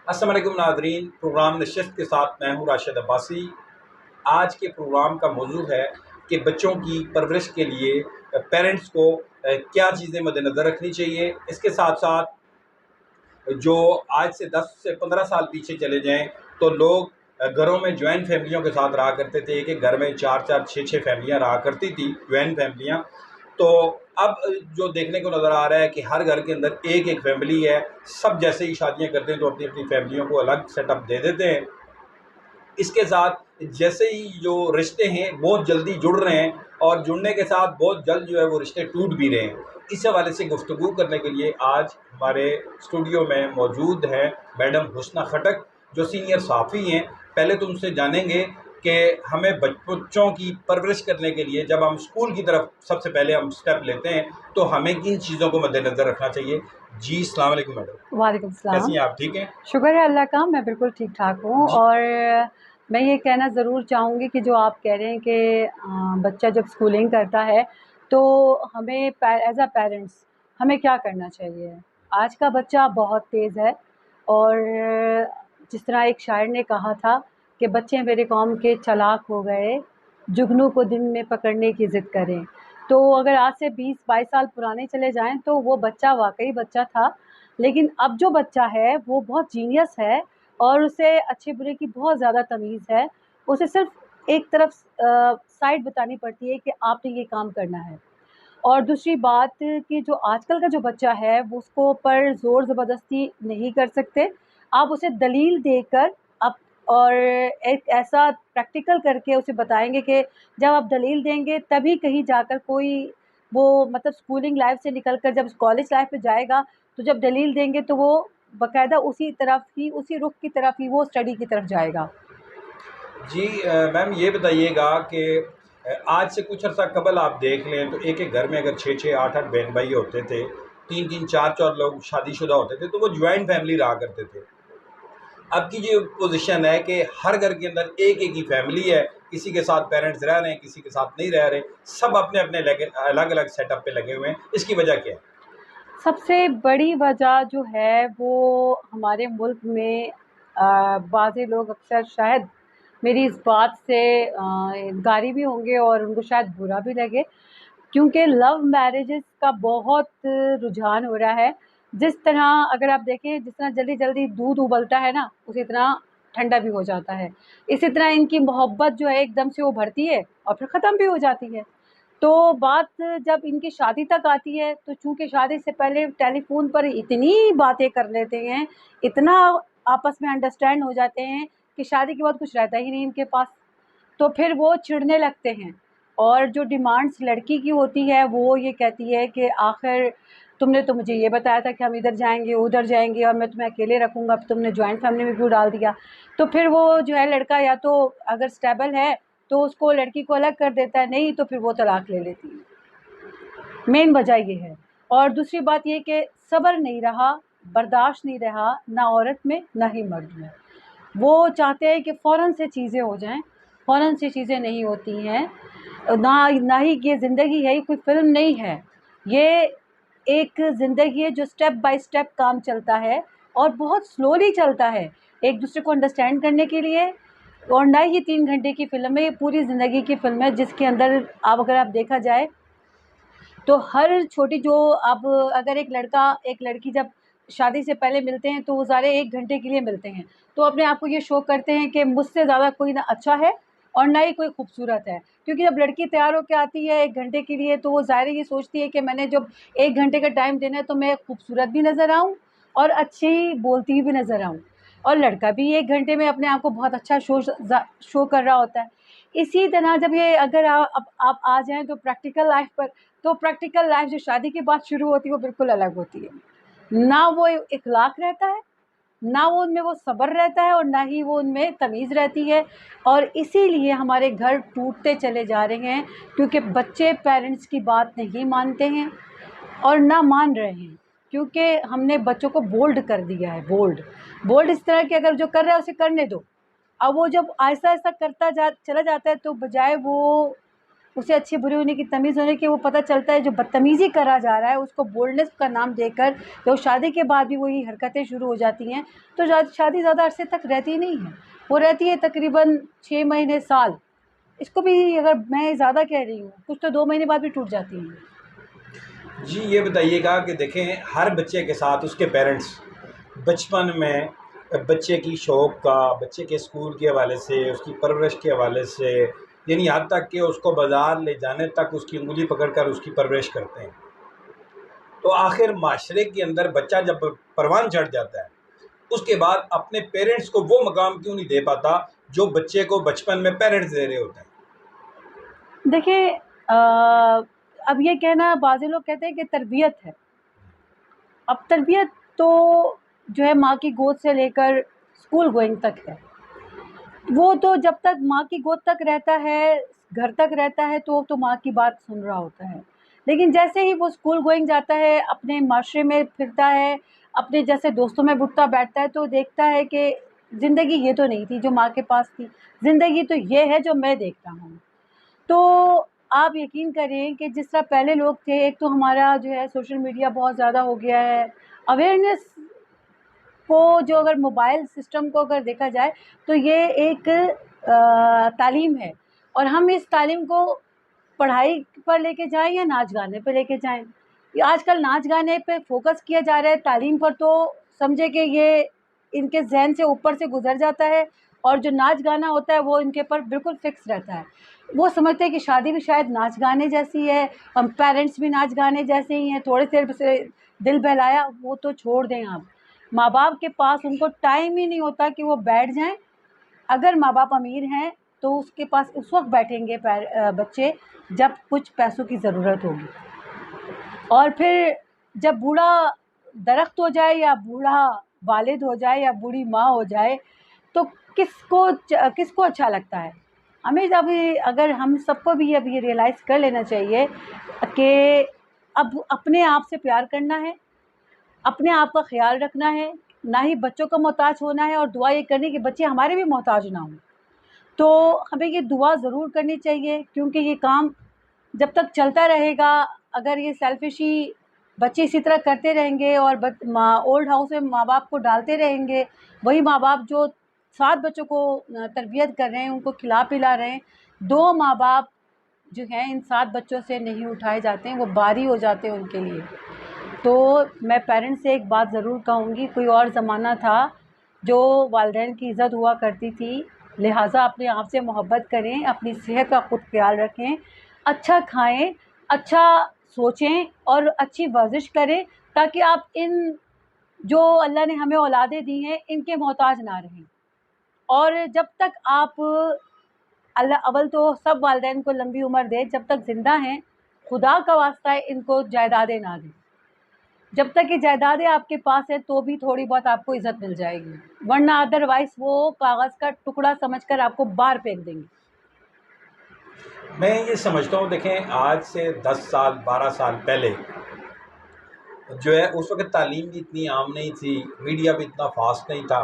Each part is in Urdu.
السلام علیکم ناظرین، پروگرام نشست کے ساتھ میں ہوں راشد عباسی۔ آج کے پروگرام کا موضوع ہے کہ بچوں کی پرورش کے لیے پیرنٹس کو کیا چیزیں مد نظر رکھنی چاہیے۔ اس کے ساتھ ساتھ جو آج سے 10 سے 15 سال پیچھے چلے جائیں تو لوگ گھروں میں جوائنٹ فیملیوں کے ساتھ رہا کرتے تھے کہ گھر میں 4 6 فیملیاں رہا کرتی تھی، جوائنٹ فیملیاں۔ تو اب جو دیکھنے کو نظر آ رہا ہے کہ ہر گھر کے اندر ایک فیملی ہے، سب جیسے ہی شادیاں کرتے ہیں تو اپنی اپنی فیملیوں کو الگ سیٹ اپ دے دیتے ہیں۔ اس کے ساتھ جیسے ہی جو رشتے ہیں بہت جلدی جڑ رہے ہیں اور جڑنے کے ساتھ بہت جلد جو ہے وہ رشتے ٹوٹ بھی رہے ہیں۔ اس حوالے سے گفتگو کرنے کے لیے آج ہمارے اسٹوڈیو میں موجود ہیں میڈم حسنہ خٹک، جو سینئر صحافی ہیں۔ پہلے تو ان سے جانیں گے کہ ہمیں بچوں کی پرورش کرنے کے لیے جب ہم اسکول کی طرف سب سے پہلے ہم اسٹیپ لیتے ہیں تو ہمیں کن چیزوں کو مد نظر رکھنا چاہیے۔ جی السلام علیکم میڈم۔ وعلیکم السلام۔ کیسی ہیں آپ؟ ٹھیک ہیں؟ شکر ہے اللہ کا، میں بالکل ٹھیک ٹھاک ہوں۔ جی اور میں یہ کہنا ضرور چاہوں گی کہ جو آپ کہہ رہے ہیں کہ بچہ جب اسکولنگ کرتا ہے تو ہمیں ایز اے پیرنٹس ہمیں کیا کرنا چاہیے۔ آج کا بچہ بہت تیز ہے، اور جس طرح ایک شاعر نے کہا تھا کہ بچے میرے قوم کے چلاک ہو گئے، جگنو کو دن میں پکڑنے کی ضد کریں۔ تو اگر آج سے 20-22 سال پرانے چلے جائیں تو وہ بچہ واقعی بچہ تھا، لیکن اب جو بچہ ہے وہ بہت جینیس ہے، اور اسے اچھے برے کی بہت زیادہ تمیز ہے۔ اسے صرف ایک طرف سائڈ بتانی پڑتی ہے کہ آپ نے یہ کام کرنا ہے۔ اور دوسری بات کہ جو آج کل کا جو بچہ ہے وہ اس کو پر زور زبردستی نہیں کر سکتے، آپ اسے دلیل دے کر اب اور ایک ایسا پریکٹیکل کر کے اسے بتائیں گے کہ جب آپ دلیل دیں گے تبھی کہیں جا کر کوئی وہ مطلب اسکولنگ لائف سے نکل کر جب کالج لائف میں جائے گا تو جب دلیل دیں گے تو وہ باقاعدہ اسی طرف ہی، اسی رخ کی طرف ہی وہ اسٹڈی کی طرف جائے گا۔ جی میم یہ بتائیے گا کہ آج سے کچھ عرصہ قبل آپ دیکھ لیں تو ایک گھر میں اگر 6 8 بہن بھائی ہوتے تھے، 3 4 لوگ شادی شدہ ہوتے تھے تو وہ جوائنٹ فیملی رہا کرتے تھے۔ اب کی جو پوزیشن ہے کہ ہر گھر کے اندر ایک ہی فیملی ہے، کسی کے ساتھ پیرنٹس رہ رہے ہیں، کسی کے ساتھ نہیں رہ رہے، سب اپنے اپنے الگ الگ سیٹ اپ پہ لگے ہوئے ہیں۔ اس کی وجہ کیا ہے؟ سب سے بڑی وجہ جو ہے وہ ہمارے ملک میں بعض لوگ اکثر شاید میری اس بات سے گاری بھی ہوں گے اور ان کو شاید برا بھی لگے، کیونکہ لو میرجز کا بہت رجحان ہو رہا ہے۔ جس طرح اگر آپ دیکھیں، جس طرح جلدی جلدی دودھ ابلتا ہے نا، اسی طرح ٹھنڈا بھی ہو جاتا ہے۔ اسی طرح ان کی محبت جو ہے ایک دم سے ابھرتی ہے اور پھر ختم بھی ہو جاتی ہے۔ تو بات جب ان کی شادی تک آتی ہے تو چونکہ شادی سے پہلے ٹیلی فون پر اتنی باتیں کر لیتے ہیں، اتنا آپس میں انڈرسٹینڈ ہو جاتے ہیں کہ شادی کے بعد کچھ رہتا ہی نہیں ان کے پاس، تو پھر وہ چڑھنے لگتے ہیں۔ اور جو ڈیمانڈس لڑکی کی ہوتی ہے وہ یہ کہتی ہے کہ آخر تم نے تو مجھے یہ بتایا تھا کہ ہم ادھر جائیں گے ادھر جائیں گے اور میں تمہیں اکیلے رکھوں گا، تم نے جوائنٹ فیملی میں کیوں ڈال دیا؟ تو پھر وہ جو ہے لڑکا یا تو اگر اسٹیبل ہے تو اس کو لڑکی کو الگ کر دیتا ہے، نہیں تو پھر وہ طلاق لے لیتی ہے۔ مین وجہ یہ ہے۔ اور دوسری بات یہ کہ صبر نہیں رہا، برداشت نہیں رہا، نہ عورت میں نہ ہی مرد میں۔ وہ چاہتے ہیں کہ فوراً سے چیزیں ہو جائیں، فوراً سے چیزیں نہیں ہوتی ہیں۔ نہ ہی یہ زندگی ہے، یہ کوئی فلم نہیں ہے، یہ ایک زندگی ہے جو سٹیپ بائی سٹیپ کام چلتا ہے اور بہت سلولی چلتا ہے ایک دوسرے کو انڈرسٹینڈ کرنے کے لیے۔ اور نہ ہی 3 گھنٹے کی فلم ہے، یہ پوری زندگی کی فلم ہے جس کے اندر اگر آپ دیکھا جائے تو ہر چھوٹی جو اب اگر ایک لڑکا ایک لڑکی جب شادی سے پہلے ملتے ہیں تو وہ سارے 1 گھنٹے کے لیے ملتے ہیں، تو اپنے آپ کو یہ شو کرتے ہیں کہ مجھ سے زیادہ کوئی نہ اچھا ہے اور نہ ہی کوئی خوبصورت ہے، کیونکہ جب لڑکی تیار ہو کے آتی ہے 1 گھنٹے کے لیے تو وہ ظاہر یہ سوچتی ہے کہ میں نے جب 1 گھنٹے کا ٹائم دینا ہے تو میں خوبصورت بھی نظر آؤں اور اچھی بولتی بھی نظر آؤں، اور لڑکا بھی 1 گھنٹے میں اپنے آپ کو بہت اچھا شو کر رہا ہوتا ہے۔ اسی طرح جب یہ اگر آپ آ جائیں تو پریکٹیکل لائف پر، تو پریکٹیکل لائف جو شادی کے بعد شروع ہوتی ہے وہ بالکل الگ ہوتی ہے۔ نہ وہ اخلاق رہتا ہے، نہ وہ ان میں وہ صبر رہتا ہے، اور نہ ہی وہ ان میں تمیز رہتی ہے، اور اسی لیے ہمارے گھر ٹوٹتے چلے جا رہے ہیں، کیونکہ بچے پیرنٹس کی بات نہیں مانتے ہیں اور نہ مان رہے ہیں، کیونکہ ہم نے بچوں کو بولڈ کر دیا ہے۔ بولڈ اس طرح کہ اگر جو کر رہا ہے اسے کرنے دو۔ اب وہ جب آہستہ آہستہ کرتا چلا جاتا ہے تو بجائے وہ اسے اچھے برے ہونے کی تمیز ہونے کی وہ پتہ چلتا ہے. جو بدتمیزی کرا جا رہا ہے اس کو بولڈنس کا نام دے کر جو شادی کے بعد بھی وہی حرکتیں شروع ہو جاتی ہیں, تو شادی زیادہ عرصے تک رہتی نہیں ہے, وہ رہتی ہے تقریباً 6 مہینے سال. اس کو بھی اگر میں زیادہ کہہ رہی ہوں, کچھ تو 2 مہینے بعد بھی ٹوٹ جاتی ہیں. جی یہ بتائیے گا کہ دیکھیں ہر بچے کے ساتھ اس کے پیرنٹس بچپن میں بچے کی شوق کا, بچے کے اسکول کے حوالے سے, اس کی پرورش کے حوالے سے, یعنی یہاں تک کہ اس کو بازار لے جانے تک اس کی انگلی پکڑ کر اس کی پرورش کرتے ہیں. تو آخر معاشرے کے اندر بچہ جب پروان چڑھ جاتا ہے اس کے بعد اپنے پیرنٹس کو وہ مقام کیوں نہیں دے پاتا جو بچے کو بچپن میں پیرنٹس دے رہے ہوتے ہیں؟ دیکھیں اب یہ کہنا, بعض لوگ کہتے ہیں کہ تربیت ہے. اب تربیت تو جو ہے ماں کی گود سے لے کر اسکول گوئنگ تک ہے. وہ تو جب تک ماں کی گود تک رہتا ہے, گھر تک رہتا ہے, تو ماں کی بات سن رہا ہوتا ہے. لیکن جیسے ہی وہ اسکول گوئنگ جاتا ہے, اپنے معاشرے میں پھرتا ہے, اپنے جیسے دوستوں میں اٹھتا بیٹھتا ہے, تو دیکھتا ہے کہ زندگی یہ تو نہیں تھی جو ماں کے پاس تھی, زندگی تو یہ ہے جو میں دیکھ رہا ہوں. تو آپ یقین کریں کہ جس طرح پہلے لوگ تھے, ایک تو ہمارا جو ہے سوشل میڈیا بہت زیادہ ہو گیا ہے, اویئرنیس کو جو اگر موبائل سسٹم کو اگر دیکھا جائے تو یہ ایک تعلیم ہے, اور ہم اس تعلیم کو پڑھائی پر لے کے جائیں یا ناچ گانے پہ لے کے جائیں. آج کل ناچ گانے پہ فوکس کیا جا رہا ہے, تعلیم پر تو سمجھے کہ یہ ان کے ذہن سے اوپر سے گزر جاتا ہے, اور جو ناچ گانا ہوتا ہے وہ ان کے پر بالکل فکس رہتا ہے. وہ سمجھتے ہیں کہ شادی بھی شاید ناچ گانے جیسی ہے, ہم پیرنٹس بھی ناچ گانے جیسے ہی ہیں, تھوڑے دیر سے دل بہلایا وہ تو چھوڑ دیں. آپ ماں باپ کے پاس ان کو ٹائم ہی نہیں ہوتا کہ وہ بیٹھ جائیں. اگر ماں باپ امیر ہیں تو اس کے پاس اس وقت بیٹھیں گے بچے جب کچھ پیسوں کی ضرورت ہوگی, اور پھر جب بوڑھا درخت ہو جائے یا بوڑھا والد ہو جائے یا بوڑھی ماں ہو جائے تو کس کو اچھا لگتا ہے. ہمیں ابھی اگر ہم سب کو بھی اب یہ ریئلائز کر لینا چاہیے کہ اب اپنے آپ سے پیار کرنا ہے, اپنے آپ کا خیال رکھنا ہے, نہ ہی بچوں کا محتاج ہونا ہے, اور دعا یہ کرنی کہ بچے ہمارے بھی محتاج نہ ہوں. تو ہمیں یہ دعا ضرور کرنی چاہیے, کیونکہ یہ کام جب تک چلتا رہے گا, اگر یہ سیلفشی بچے اسی طرح کرتے رہیں گے اور اولڈ ہاؤس میں ماں باپ کو ڈالتے رہیں گے, وہی ماں باپ جو 7 بچوں کو تربیت کر رہے ہیں, ان کو کھلا پلا رہے ہیں, 2 ماں باپ جو ہیں ان 7 بچوں سے نہیں اٹھائے جاتے ہیں, وہ باری ہو جاتے ہیں ان کے لیے. تو میں پیرنٹس سے ایک بات ضرور کہوں گی, کوئی اور زمانہ تھا جو والدین کی عزت ہوا کرتی تھی, لہٰذا اپنے آپ سے محبت کریں, اپنی صحت کا خود خیال رکھیں, اچھا کھائیں, اچھا سوچیں اور اچھی ورزش کریں, تاکہ آپ ان جو اللہ نے ہمیں اولادیں دی ہیں ان کے محتاج نہ رہیں. اور جب تک آپ اللہ اول تو سب والدین کو لمبی عمر دے, جب تک زندہ ہیں خدا کا واسطہ ہے ان کو جائیدادیں نہ دیں. جب تک یہ جائیدادیں آپ کے پاس ہے تو بھی تھوڑی بہت آپ کو عزت مل جائے گی, ورنہ ادروائز وہ کاغذ کا ٹکڑا سمجھ کر آپ کو باہر پھینک دیں گے. میں یہ سمجھتا ہوں, دیکھیں آج سے 10 سال 12 سال پہلے جو ہے اس وقت تعلیم بھی اتنی عام نہیں تھی, میڈیا بھی اتنا فاسٹ نہیں تھا,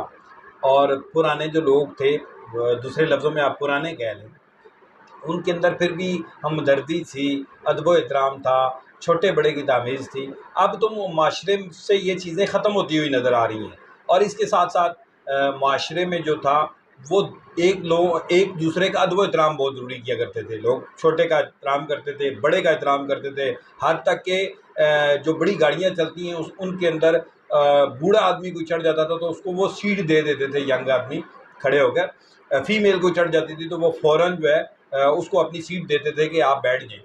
اور پرانے جو لوگ تھے, دوسرے لفظوں میں آپ پرانے کہہ لیں, ان کے اندر پھر بھی ہمدردی تھی, ادب و احترام تھا, چھوٹے بڑے کی تمیز تھی. اب تو معاشرے سے یہ چیزیں ختم ہوتی ہوئی نظر آ رہی ہیں, اور اس کے ساتھ ساتھ معاشرے میں جو تھا وہ ایک دوسرے کا ادب و احترام بہت ضروری کیا کرتے تھے. لوگ چھوٹے کا احترام کرتے تھے, بڑے کا احترام کرتے تھے, حد تک کہ جو بڑی گاڑیاں چلتی ہیں ان کے اندر بوڑھا آدمی کوئی چڑھ جاتا تھا تو اس کو وہ سیٹ دے دیتے تھے, ینگ آدمی کھڑے ہو کر. فیمیل کو چڑھ جاتی تھی تو وہ فوراً جو ہے اس کو اپنی سیٹ دیتے تھے کہ آپ بیٹھ جائیں.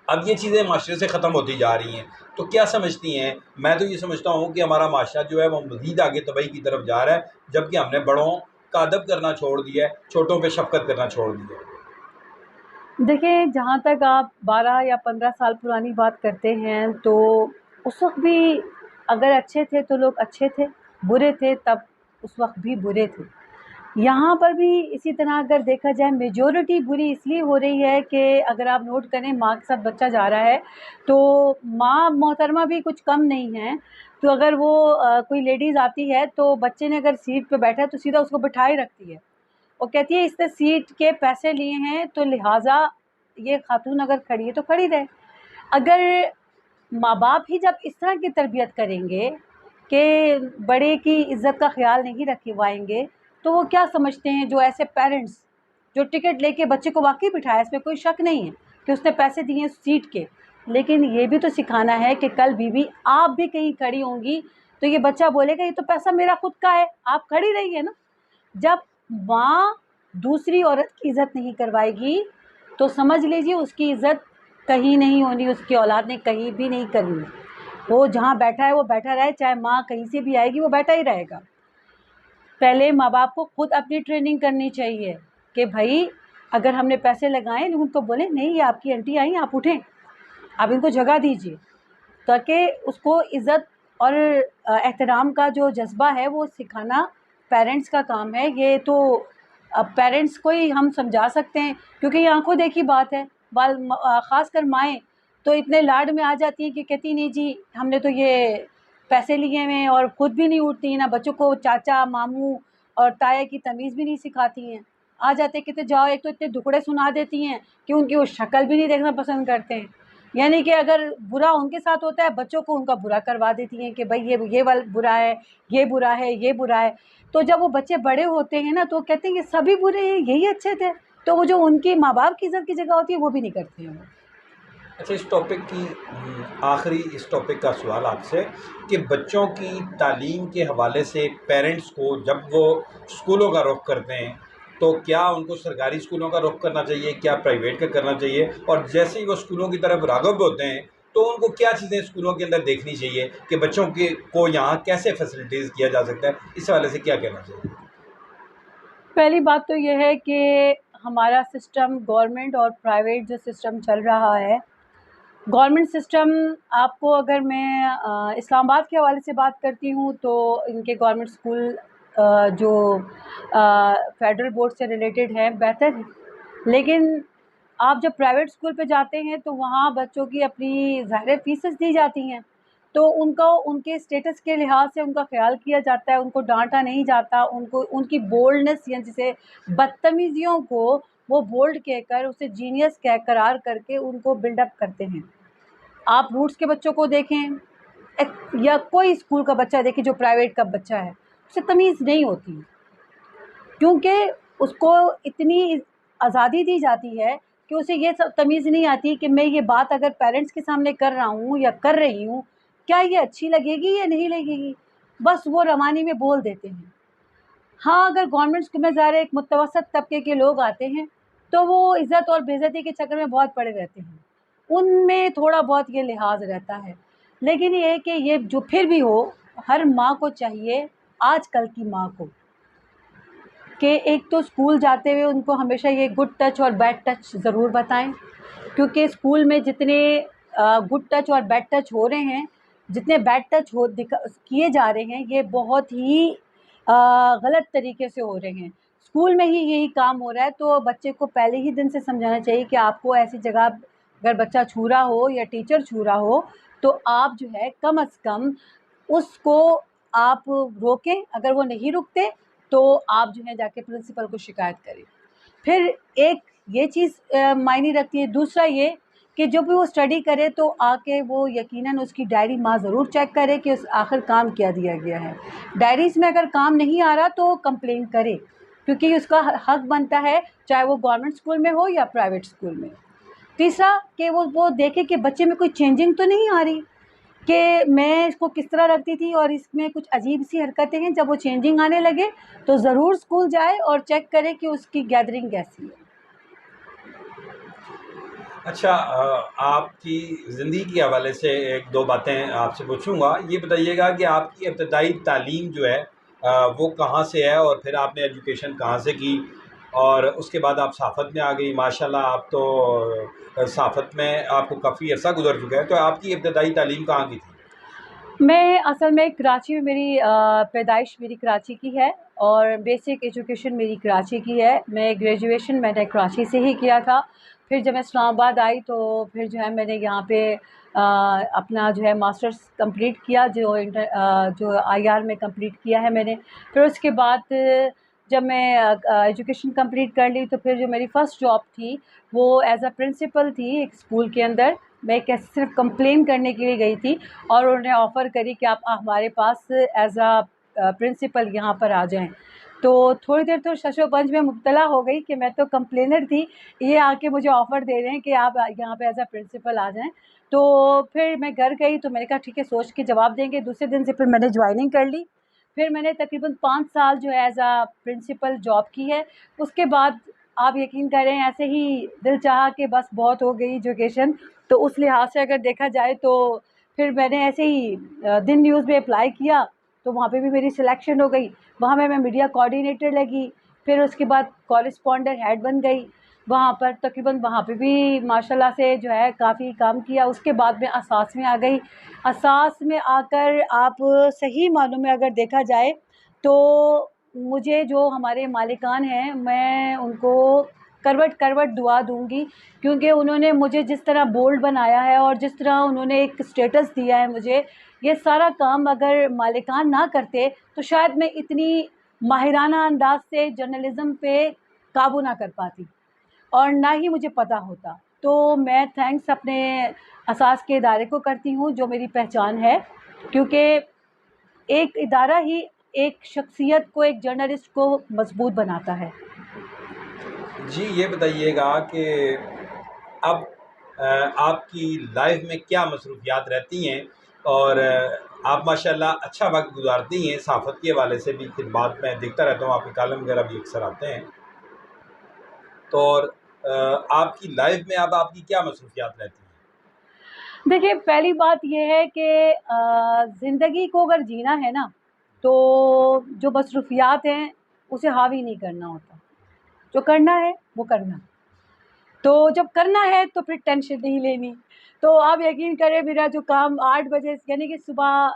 اب یہ چیزیں معاشرے سے ختم ہوتی جا رہی ہیں, تو کیا سمجھتی ہیں؟ میں تو یہ سمجھتا ہوں کہ ہمارا معاشرہ جو ہے وہ مزید آگے تباہی کی طرف جا رہا ہے, جبکہ ہم نے بڑوں کا ادب کرنا چھوڑ دیا ہے, چھوٹوں پہ شفقت کرنا چھوڑ دیا ہے. دیکھیں جہاں تک آپ 12 یا 15 سال پرانی بات کرتے ہیں, تو اس وقت بھی اگر اچھے تھے تو لوگ اچھے تھے, برے تھے تب اس وقت بھی برے تھے. یہاں پر بھی اسی طرح اگر دیکھا جائے میجورٹی بری اس لیے ہو رہی ہے کہ اگر آپ نوٹ کریں ماں کے ساتھ بچہ جا رہا ہے تو ماں محترمہ بھی کچھ کم نہیں ہے. تو اگر وہ کوئی لیڈیز آتی ہے تو بچے نے اگر سیٹ پہ بیٹھا ہے تو سیدھا اس کو بٹھائے رکھتی ہے, اور کہتی ہے اس نے سیٹ کے پیسے لیے ہیں تو لہٰذا یہ خاتون اگر کھڑی ہے تو کھڑی رہے. اگر ماں باپ ہی جب اس طرح کی تربیت کریں گے کہ بڑے کی عزت کا خیال نہیں رکھوائیں گے تو وہ کیا سمجھتے ہیں جو ایسے پیرنٹس جو ٹکٹ لے کے بچے کو واقعی بٹھایا، اس میں کوئی شک نہیں ہے کہ اس نے پیسے دیے سیٹ کے، لیکن یہ بھی تو سکھانا ہے کہ کل بیوی آپ بھی کہیں کھڑی ہوں گی تو یہ بچہ بولے گا یہ تو پیسہ میرا خود کا ہے، آپ کھڑی رہیے نا. جب ماں دوسری عورت کی عزت نہیں کروائے گی تو سمجھ لیجیے اس کی عزت کہیں نہیں ہونی، اس کی اولاد نے کہیں بھی نہیں کرنی. وہ جہاں بیٹھا ہے وہ بیٹھا رہے، چاہے ماں کہیں سے بھی آئے گی وہ بیٹھا ہی رہے گا. پہلے ماں باپ کو خود اپنی ٹریننگ کرنی چاہیے کہ بھائی اگر ہم نے پیسے لگائے ان کو بولیں نہیں یہ آپ کی آنٹی آئیں، آپ اٹھیں، آپ ان کو جگہ دیجیے، تاکہ اس کو عزت اور احترام کا جو جذبہ ہے وہ سکھانا پیرنٹس کا کام ہے. یہ تو پیرنٹس کو ہی ہم سمجھا سکتے ہیں کیونکہ یہ آنکھوں دیکھی بات ہے. خاص کر مائیں تو اتنے لاڈ میں آ جاتی ہیں کہ کہتی نہیں جی ہم نے تو یہ پیسے لیے ہوئے ہیں، اور خود بھی نہیں اٹھتی نہ بچوں کو چاچا ماموں اور تایا کی تمیز بھی نہیں سکھاتی ہیں. آ جاتے کہتے جاؤ، ایک تو اتنے دکڑے سنا دیتی ہیں کہ ان کی وہ شکل بھی نہیں دیکھنا پسند کرتے ہیں. یعنی کہ اگر برا ان کے ساتھ ہوتا ہے بچوں کو ان کا برا کروا دیتی ہیں کہ بھائی یہ برا ہے، یہ برا ہے، یہ برا ہے. تو جب وہ بچے بڑے ہوتے ہیں نا تو وہ کہتے ہیں کہ سبھی برے ہیں، یہی اچھے تھے. تو وہ جو ان کی ماں باپ کی عزت کی جگہ ہوتی ہے وہ بھی نہیں کرتے ہیں. اچھا، اس ٹاپک کی آخری اس ٹاپک کا سوال آپ سے کہ بچوں کی تعلیم کے حوالے سے پیرنٹس کو جب وہ اسکولوں کا رخ کرتے ہیں تو کیا ان کو سرکاری اسکولوں کا رخ کرنا چاہیے، کیا پرائیویٹ کا کرنا چاہیے، اور جیسے ہی وہ اسکولوں کی طرف راغب ہوتے ہیں تو ان کو کیا چیزیں اسکولوں کے اندر دیکھنی چاہیے کہ بچوں کو یہاں کیسے فیسلٹیز کیا جا سکتا ہے، اس حوالے سے کیا کہنا چاہیے؟ پہلی بات تو یہ ہے کہ ہمارا سسٹم گورنمنٹ اور پرائیویٹ جو سسٹم چل رہا ہے، گورنمنٹ سسٹم آپ کو اگر میں اسلام آباد کے حوالے سے بات کرتی ہوں تو ان کے گورنمنٹ اسکول جو فیڈرل بورڈ سے ریلیٹڈ ہیں بہتر ہیں. لیکن آپ جب پرائیویٹ اسکول پہ جاتے ہیں تو وہاں بچوں کی اپنی ظاہر فیسز دی جاتی ہیں تو ان کو ان کے اسٹیٹس کے لحاظ سے ان کا خیال کیا جاتا ہے، ان کو ڈانٹا نہیں جاتا، ان کو ان کی بولڈنس یا جسے بدتمیزیوں کو وہ بولڈ کہہ کر اسے جینیس کہہ قرار کر کے ان کو بلڈ اپ کرتے ہیں. آپ روٹس کے بچوں کو دیکھیں یا کوئی اسکول کا بچہ دیکھیں جو پرائیویٹ کا بچہ ہے، اسے تمیز نہیں ہوتی کیونکہ اس کو اتنی آزادی دی جاتی ہے کہ اسے یہ تمیز نہیں آتی کہ میں یہ بات اگر پیرنٹس کے سامنے کر رہا ہوں یا کر رہی ہوں کیا یہ اچھی لگے گی یا نہیں لگے گی، بس وہ روانی میں بول دیتے ہیں. ہاں اگر گورنمنٹ اسکول میں ظاہر ایک متوسط طبقے کے لوگ آتے ہیں تو وہ عزت اور بے عزتی کے چکر میں بہت پڑے رہتے ہیں، ان میں تھوڑا بہت یہ لحاظ رہتا ہے. لیکن یہ کہ یہ جو پھر بھی ہو، ہر ماں کو چاہیے، آج کل کی ماں کو، کہ ایک تو اسکول جاتے ہوئے ان کو ہمیشہ یہ گڈ ٹچ اور بیڈ ٹچ ضرور بتائیں، کیونکہ اسکول میں جتنے گڈ ٹچ اور بیڈ ٹچ ہو رہے ہیں، جتنے بیڈ ٹچ کیے جا رہے ہیں یہ بہت ہی غلط طریقے سے ہو رہے ہیں. اسکول میں ہی یہی کام ہو رہا ہے تو بچے کو پہلے ہی دن سے سمجھانا چاہیے کہ آپ کو ایسی جگہ اگر بچہ چھو رہا ہو یا ٹیچر چھو رہا ہو تو آپ جو ہے کم از کم اس کو آپ روکیں، اگر وہ نہیں رکتے تو آپ جو ہے جا کے پرنسپل کو شکایت کریں. پھر ایک یہ چیز معنی رکھتی ہے. دوسرا یہ کہ جب بھی وہ اسٹڈی کرے تو آ کے وہ یقیناً اس کی ڈائری ماں ضرور چیک کرے کہ اس آخر کام کیا دیا گیا ہے. ڈائریز میں اگر کام نہیں آ رہا تو کمپلین کرے کیونکہ اس کا حق بنتا ہے چاہے وہ گورنمنٹ اسکول میں ہو یا پرائیویٹ اسکول میں. تیسرا کہ وہ دیکھے کہ بچے میں کوئی چینجنگ تو نہیں آ رہی، کہ میں اس کو کس طرح رکھتی تھی اور اس میں کچھ عجیب سی حرکتیں ہیں، جب وہ چینجنگ آنے لگے تو ضرور اسکول جائے اور چیک کرے کہ اس کی گیدرنگ کیسی ہے. اچھا، آپ کی زندگی کے حوالے سے ایک دو باتیں آپ سے پوچھوں گا. یہ بتائیے گا کہ آپ کی ابتدائی تعلیم جو ہے وہ کہاں سے ہے، اور پھر آپ نے ایجوکیشن کہاں سے کی، اور اس کے بعد آپ صحافت میں آ گئی. ماشاءاللہ آپ تو صحافت میں آپ کو کافی عرصہ گزر چکا ہے، تو آپ کی ابتدائی تعلیم کہاں کی تھی؟ میں اصل میں کراچی میں میری پیدائش میری کراچی کی ہے اور بیسک ایجوکیشن میری کراچی کی ہے. میں گریجویشن میں نے کراچی سے ہی کیا تھا. پھر جب میں اسلام آباد آئی تو پھر جو ہے میں نے یہاں پہ اپنا جو ہے ماسٹرز کمپلیٹ کیا جو آئی آر میں کمپلیٹ کیا ہے میں نے. پھر اس کے بعد جب میں ایجوکیشن کمپلیٹ کر لی تو پھر جو میری فرسٹ جاب تھی وہ ایز اے پرنسپل تھی ایک اسکول کے اندر. میں صرف کمپلین کرنے کے لیے گئی تھی اور انہوں نے آفر کری کہ آپ ہمارے پاس ایز اے پرنسپل یہاں پر آ جائیں. تو تھوڑی دیر تو شش و پنج میں مبتلا ہو گئی کہ میں تو کمپلینر تھی, یہ آ کے مجھے آفر دے رہے ہیں کہ آپ یہاں پہ ایز اے پرنسپل آ جائیں. تو پھر میں گھر گئی تو میں نے کہا ٹھیک ہے سوچ کے جواب دیں گے. دوسرے دن سے پھر میں نے جوائننگ کر لی. پھر میں نے تقریباً 5 سال جو ہے ایز اے پرنسپل جاب کی ہے. اس کے بعد آپ یقین کریں ایسے ہی دل چاہا کہ بس بہت ہو گئی ایجوکیشن. تو اس لحاظ سے اگر دیکھا جائے تو پھر میں نے ایسے ہی دن نیوز میں اپلائی کیا تو وہاں پہ بھی میری سلیکشن ہو گئی. وہاں میں میڈیا کوآرڈینیٹر لگی. پھر اس کے بعد کورسپونڈر ہیڈ بن گئی وہاں پر. تقریباً وہاں پہ بھی ماشاء اللہ سے جو ہے کافی کام کیا. اس کے بعد میں اساس میں آ گئی. اساس میں آ کر آپ صحیح معنوں میں اگر دیکھا جائے تو مجھے جو ہمارے مالکان ہیں میں ان کو کروٹ کروٹ دعا دوں گی, کیونکہ انہوں نے مجھے جس طرح بولڈ بنایا ہے اور جس طرح انہوں نے ایک اسٹیٹس دیا ہے مجھے, یہ سارا کام اگر مالکان نہ کرتے تو شاید میں اتنی ماہرانہ انداز سے جرنلزم پہ قابو نہ کر پاتی اور نہ ہی مجھے پتہ ہوتا. تو میں تھینکس اپنے اساس کے ادارے کو کرتی ہوں جو میری پہچان ہے, کیونکہ ایک ادارہ ہی ایک شخصیت کو, ایک جرنلسٹ کو مضبوط بناتا ہے. جی یہ بتائیے گا کہ اب آپ کی لائف میں کیا مصروفیات رہتی ہیں, اور آپ ماشاءاللہ اچھا وقت گزارتی ہیں صحافت کے حوالے سے بھی. خدمات میں دیکھتا رہتا ہوں آپ کے کالم وغیرہ بھی اکثر آتے ہیں. تو اور آپ کی لائف میں اب آپ کی کیا مصروفیات رہتی ہیں؟ دیکھیے پہلی بات یہ ہے کہ زندگی کو اگر جینا ہے نا تو جو مصروفیات ہیں اسے حاوی نہیں کرنا ہوتا. جو کرنا ہے وہ کرنا. تو جب کرنا ہے تو پھر ٹینشن نہیں لینی. تو آپ یقین کریں میرا جو کام 8 بجے یعنی کہ صبح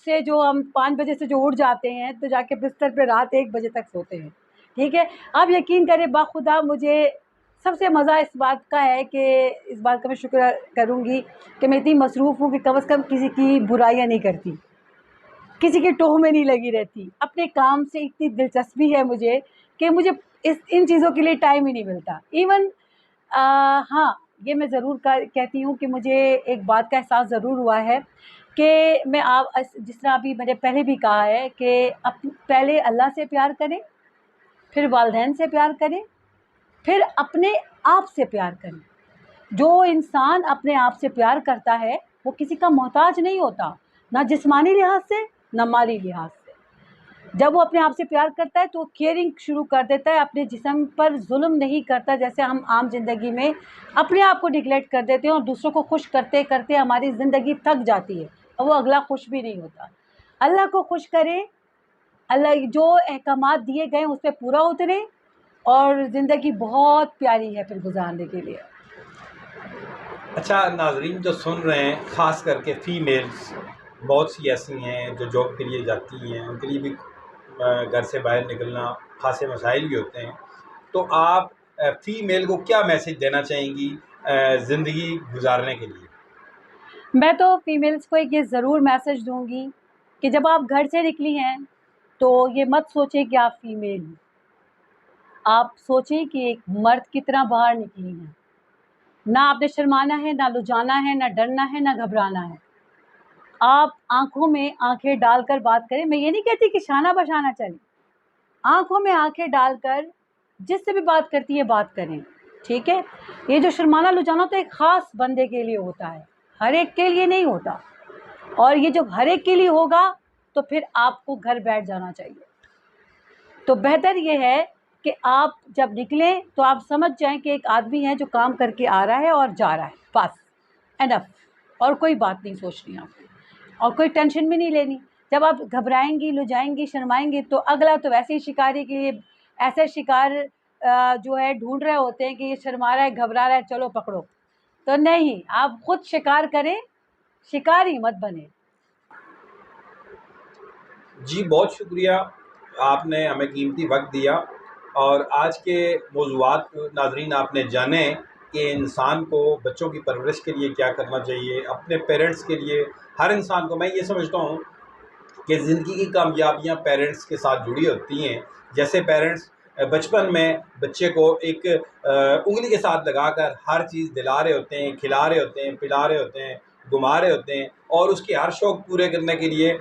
سے جو ہم 5 بجے سے جو اٹھ جاتے ہیں تو جا کے بستر پہ رات 1 بجے تک سوتے ہیں. ٹھیک ہے, آپ یقین کریں باخدا مجھے سب سے مزہ اس بات کا ہے کہ اس بات کا میں شکر کروں گی کہ میں اتنی مصروف ہوں کہ کم از کم کسی کی برائیاں نہیں کرتی, کسی کی ٹوہ میں نہیں لگی رہتی. اپنے کام سے اتنی دلچسپی ہے مجھے کہ مجھے ان چیزوں کے لیے ٹائم ہی نہیں ملتا. ایون ہاں یہ میں ضرور کہتی ہوں کہ مجھے ایک بات کا احساس ضرور ہوا ہے کہ میں آپ جس طرح ابھی میں نے پہلے بھی کہا ہے کہ پہلے اللہ سے پیار کریں, پھر والدین سے پیار کریں, پھر اپنے آپ سے پیار کریں. جو انسان اپنے آپ سے پیار کرتا ہے وہ کسی کا محتاج نہیں ہوتا, نہ جسمانی لحاظ سے نہ مالی لحاظ سے. جب وہ اپنے آپ سے پیار کرتا ہے تو وہ کیئرنگ شروع کر دیتا ہے, اپنے جسم پر ظلم نہیں کرتا. جیسے ہم عام زندگی میں اپنے آپ کو نگلیکٹ کر دیتے ہیں اور دوسروں کو خوش کرتے کرتے ہماری زندگی تھک جاتی ہے اور وہ اگلا خوش بھی نہیں ہوتا. اللہ کو خوش کرے, اللہ جو احکامات دیے گئے اس پہ پورا اترے, اور زندگی بہت پیاری ہے پھر گزارنے کے لیے. اچھا ناظرین جو سن رہے ہیں, خاص کر کے فیمیلز بہت سی ایسی ہیں جو جاب کے لیے جاتی ہیں, ان کے لیے بھی گھر سے باہر نکلنا خاصے مسائل بھی ہوتے ہیں. تو آپ فیمیل کو کیا میسج دینا چاہیں گی زندگی گزارنے کے لیے؟ میں تو فیمیلز کو ایک یہ ضرور میسج دوں گی کہ جب آپ گھر سے نکلی ہیں تو یہ مت سوچیں کہ آپ فیمیل ہیں, آپ سوچیں کہ ایک مرد کی طرح باہر نکلی ہیں. نہ آپ نے شرمانا ہے, نہ لجانا ہے, نہ ڈرنا ہے, نہ گھبرانا ہے. آپ آنکھوں میں آنکھیں ڈال کر بات کریں. میں یہ نہیں کہتی کہ شانہ بشانہ چلیں, آنکھوں میں آنکھیں ڈال کر جس سے بھی بات کرتی ہے بات کریں. ٹھیک ہے, یہ جو شرمانا لجانا تو ایک خاص بندے کے لیے ہوتا ہے, ہر ایک کے لیے نہیں ہوتا. اور یہ جب ہر ایک کے لیے ہوگا تو پھر آپ کو گھر بیٹھ جانا چاہیے. تو بہتر یہ ہے کہ آپ جب نکلیں تو آپ سمجھ جائیں کہ ایک آدمی ہے جو کام کر کے آ رہا ہے اور جا رہا ہے, بس انف. اور کوئی بات نہیں سوچنی آپ کو, اور کوئی ٹینشن بھی نہیں لینی. جب آپ گھبرائیں گی, لجائیں گی, شرمائیں گی تو اگلا تو ویسے ہی شکاری کے لیے ایسے شکار جو ہے ڈھونڈ رہے ہوتے ہیں کہ یہ شرما رہا ہے, گھبرا رہا ہے, چلو پکڑو. تو نہیں, آپ خود شکار کریں, شکاری مت بنے. جی بہت شکریہ, آپ نے ہمیں قیمتی وقت دیا, اور آج کے موضوعات ناظرین آپ نے جانے کہ انسان کو بچوں کی پرورش کے لیے کیا کرنا چاہیے. اپنے پیرنٹس کے لیے, ہر انسان کو, میں یہ سمجھتا ہوں کہ زندگی کی کامیابیاں پیرنٹس کے ساتھ جڑی ہوتی ہیں. جیسے پیرنٹس بچپن میں بچے کو ایک انگلی کے ساتھ لگا کر ہر چیز دلا رہے ہوتے ہیں, کھلا رہے ہوتے ہیں, پلا رہے ہوتے ہیں, گھما رہے ہوتے ہیں, اور اس کے ہر شوق پورے کرنے کے لیے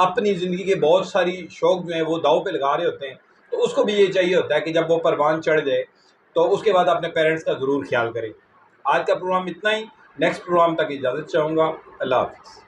اپنی زندگی کے بہت ساری شوق جو ہیں وہ داؤ پہ لگا رہے ہوتے ہیں. تو اس کو بھی یہ چاہیے ہوتا ہے کہ جب وہ پروان چڑھ جائے تو اس کے بعد اپنے پیرنٹس کا ضرور خیال کرے. آج کا پروگرام اتنا ہی. نیکسٹ پروگرام تک اجازت چاہوں گا. اللہ حافظ.